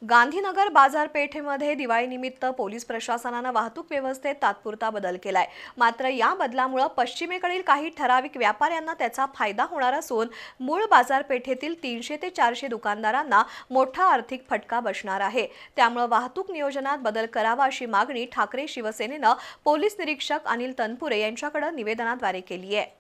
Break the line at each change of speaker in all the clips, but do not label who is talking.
गांधीनगर बाजारपेठेमध्ये दिवाळीनिमित्त पोलीस प्रशासनाने वाहतूक व्यवस्थेत तात्पुरता बदल केलाय। मात्र या बदलामुळे पश्चिमेकडील काही ठराविक व्यापाऱ्यांना त्याचा फायदा होणार असून मूळ बाजारपेठेतील 300 ते 400 दुकानदारांना मोठा आर्थिक फटका बसणार आहे। त्यामुळे वाहतूक नियोजनात बदल करावा अशी मागणी ठाकरे शिवसेनेने पोलीस निरीक्षक अनिल तनपुरे यांच्याकडे निवेदनाद्वारे केली आहे।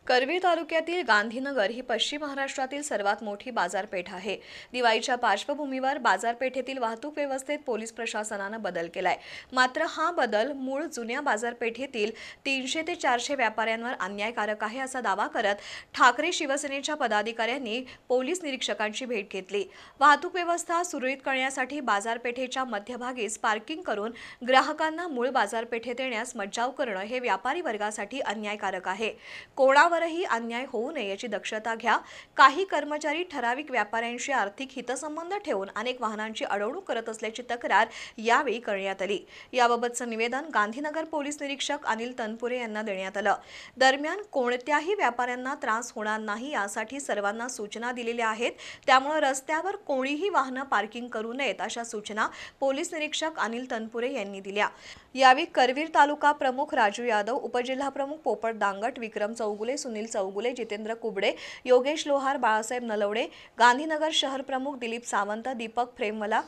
करवीर तालुक्यातील गांधीनगर ही पश्चिम महाराष्ट्रातील सर्वात मोठी बाजारपेठ आहे। दिवाळीच्या पार्श्वभूमीवर बाजारपेठेतील वाहतूक व्यवस्थेत पोलीस प्रशासनाने बदल केलाय। मात्र हा बदल मूळ जुन्या बाजारपेठेतील 300 ते 400 व्यापाऱ्यांवर अन्यायकारक आहे असा दावा करत ठाकरे शिवसेनेच्या पदाधिकाऱ्यांनी पोलीस निरीक्षकांची भेट घेतली। वाहतूक व्यवस्था सुरळीत करण्यासाठी बाजारपेठेच्या मध्यभागीच पार्किंग करून ग्राहकांना मूळ बाजारपेठेत येण्यास मज्जाव करणं हे व्यापारी वर्गासाठी अन्यायकारक आहे। कोणावरही अन्याय होऊ नये याची दक्षता घ्या। काही कर्मचारी ठराविक व्यापाऱ्यांशी आर्थिक हितसंबंध ठेवून अनेक वाहनांची अडवणूक करत असल्याची तक्रार यावेळी करण्यात आली। याबाबतचे निवेदन गांधीनगर पोलीस निरीक्षक अनिल तनपुरे यांना देण्यात आलं। दरम्यान कोणत्याही व्यापाऱ्यांना त्रास होणार नाही यासाठी सर्वांना सूचना दिलेल्या आहेत। त्यामुळे रस्त्यावर कोणीही वाहनं पार्किंग करू नयेत अशा सूचना पोलीस निरीक्षक अनिल तनपुरे यांनी दिल्या। यावेळी करवीर तालुका प्रमुख राजू यादव, उपजिल्हा प्रमुख पोपट दांगट, विक्रम चौगुले, सुनील चौगुले, जितेंद्र कुबडे, योगेश लोहार, बाळासाहेब नलवडे, गांधीनगर शहर प्रमुख दिलीप सावंत, दीपक फ्रेमवाला,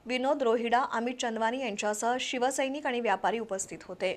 विनोद रोहिडा, अमित चंदवानी यांच्यासह शिवसैनिक आणि व्यापारी उपस्थित होते।